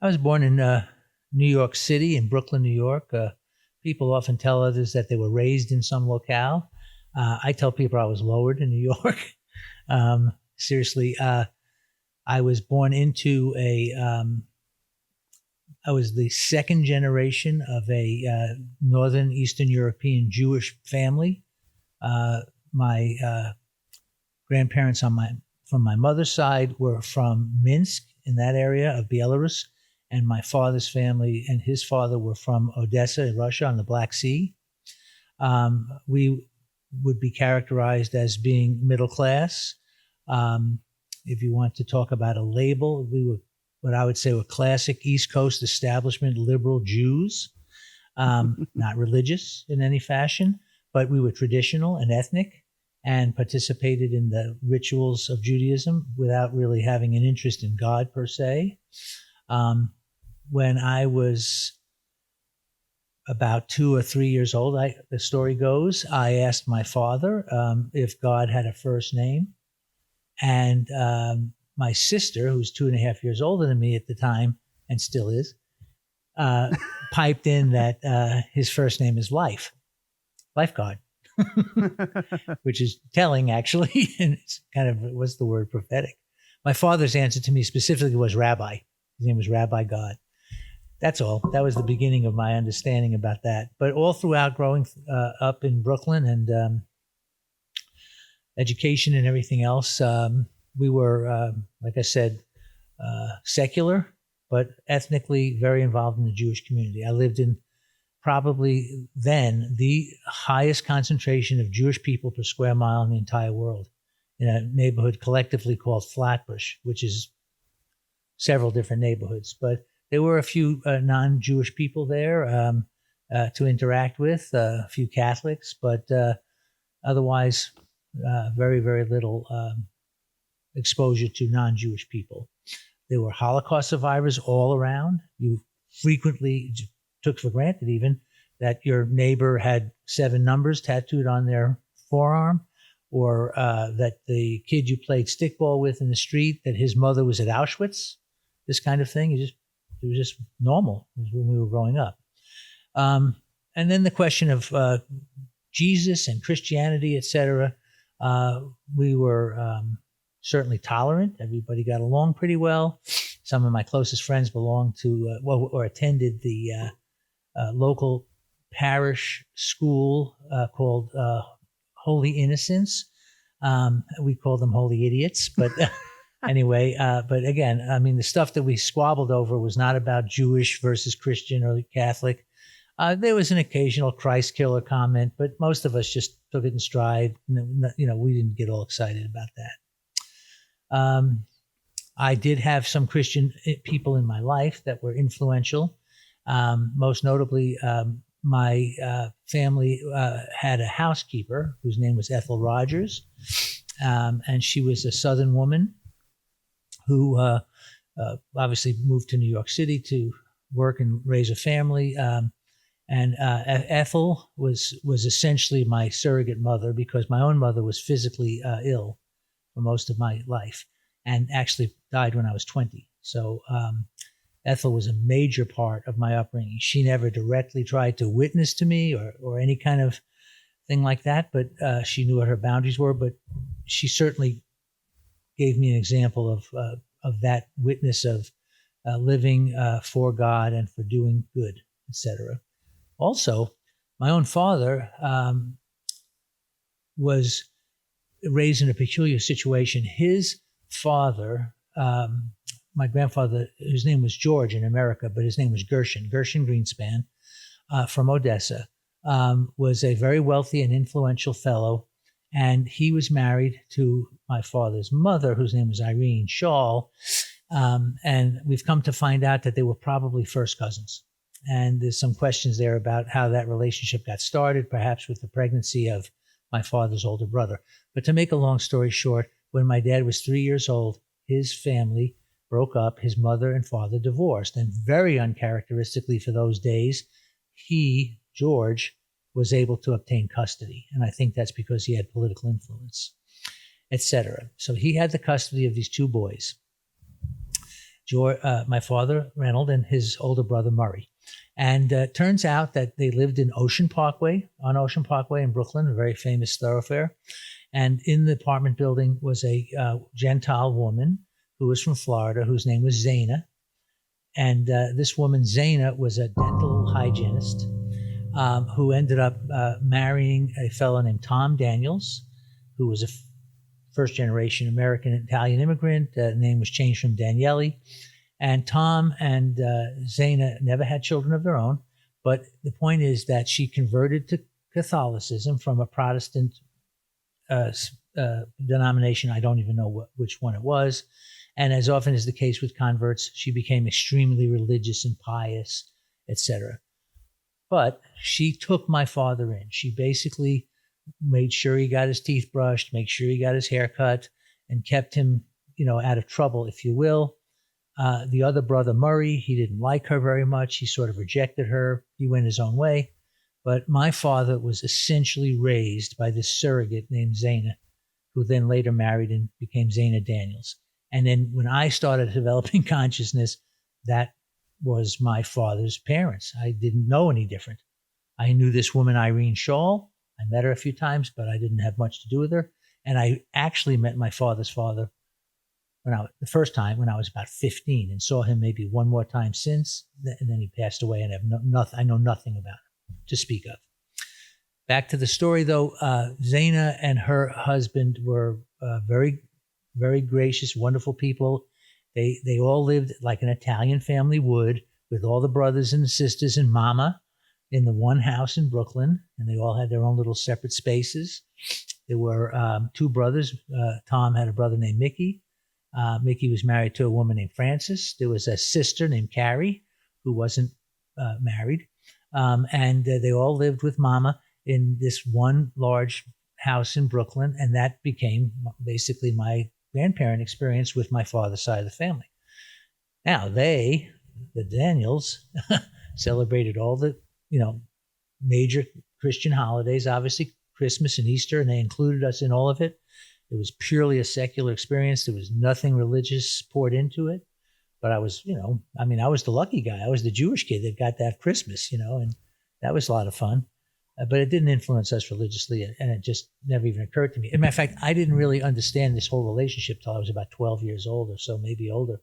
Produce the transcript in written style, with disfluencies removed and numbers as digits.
I was born in New York City, in Brooklyn, New York. People often tell others that they were raised in some locale. I tell people I was lowered in New York. Seriously, I was born into I was the second generation of a Northern Eastern European Jewish family. My grandparents from my mother's side were from Minsk, in that area of Belarus, and my father's family and his father were from Odessa, in Russia, on the Black Sea. We would be characterized as being middle class. If you want to talk about a label, we were what I would say were classic East Coast establishment liberal Jews, not religious in any fashion, but we were traditional and ethnic and participated in the rituals of Judaism without really having an interest in God per se. When I was about 2 or 3 years old, the story goes, I asked my father if God had a first name. And my sister, who's 2.5 years older than me at the time, and still is, piped in that his first name is Life God, which is telling, actually, and it's kind of, what's the word, prophetic. My father's answer to me specifically was Rabbi. His name was Rabbi God. That's all. That was the beginning of my understanding about that. But all throughout growing up in Brooklyn and education and everything else, we were, like I said, secular, but ethnically very involved in the Jewish community. I lived in probably then the highest concentration of Jewish people per square mile in the entire world, in a neighborhood collectively called Flatbush, which is several different neighborhoods. But there were a few non-Jewish people there to interact with, a few Catholics, but otherwise very, very little exposure to non-Jewish people. There were Holocaust survivors all around. You frequently took for granted even that your neighbor had 7 numbers tattooed on their forearm, or that the kid you played stickball with in the street, that his mother was at Auschwitz, this kind of thing. It was just normal when we were growing up. And then the question of Jesus and Christianity, etc. We were certainly tolerant. Everybody got along pretty well. Some of my closest friends belonged to, or attended the local parish school called Holy Innocents. We called them Holy Idiots, but anyway, but again, I mean, the stuff that we squabbled over was not about Jewish versus Christian or Catholic. There was an occasional Christ killer comment, but most of us just took it in stride. You know, we didn't get all excited about that. I did have some Christian people in my life that were influential. Most notably, my family had a housekeeper whose name was Ethel Rogers, and she was a Southern woman who obviously moved to New York City to work and raise a family. And Ethel was essentially my surrogate mother, because my own mother was physically ill for most of my life and actually died when I was 20. So Ethel was a major part of my upbringing. She never directly tried to witness to me or any kind of thing like that, but she knew what her boundaries were. But she certainly gave me an example of that witness of living for God and for doing good, etc. Also, my own father was raised in a peculiar situation. His father, my grandfather, whose name was George in America, but his name was Gershon Greenspan, from Odessa, was a very wealthy and influential fellow. And he was married to my father's mother, whose name was Irene Shaw. And we've come to find out that they were probably first cousins. And there's some questions there about how that relationship got started, perhaps with the pregnancy of my father's older brother. But to make a long story short, when my dad was 3 years old, his family broke up. His mother and father divorced. And very uncharacteristically for those days, he, George, was able to obtain custody. And I think that's because he had political influence, etc. So he had the custody of these 2 boys. my father, Reynold, and his older brother, Murray. And turns out that they lived on Ocean Parkway in Brooklyn, a very famous thoroughfare. And in the apartment building was a Gentile woman who was from Florida, whose name was Zaina. And this woman, Zaina, was a dental hygienist who ended up marrying a fellow named Tom Daniels, who was a first-generation American-Italian immigrant. The name was changed from Daniele. And Tom and Zaina never had children of their own. But the point is that she converted to Catholicism from a Protestant denomination. I don't even know which one it was. And as often is the case with converts, she became extremely religious and pious, etc. But she took my father in. She basically made sure he got his teeth brushed, made sure he got his hair cut, and kept him, out of trouble, if you will. The other brother, Murray, he didn't like her very much. He sort of rejected her. He went his own way. But my father was essentially raised by this surrogate named Zaina, who then later married and became Zaina Daniels. And then when I started developing consciousness, that was my father's parents. I didn't know any different. I knew this woman, Irene Shaw. I met her a few times, but I didn't have much to do with her. And I actually met my father's father the first time when I was about 15, and saw him maybe one more time since. And then he passed away, and I know nothing about him to speak of. Back to the story, though. Zaina and her husband were very, very gracious, wonderful people. They all lived like an Italian family would, with all the brothers and sisters and mama in the one house in Brooklyn, and they all had their own little separate spaces. There were two brothers. Tom had a brother named Mickey. Mickey was married to a woman named Frances. There was a sister named Carrie who wasn't married. And they all lived with mama in this one large house in Brooklyn. And that became basically my grandparent experience with my father's side of the family. Now, the Daniels, celebrated all the, major Christian holidays, obviously Christmas and Easter, and they included us in all of it. It was purely a secular experience. There was nothing religious poured into it. But I was, I was the lucky guy. I was the Jewish kid that got that Christmas, and that was a lot of fun. But it didn't influence us religiously, and it just never even occurred to me. As a matter of fact, I didn't really understand this whole relationship till I was about 12 years old or so, maybe older.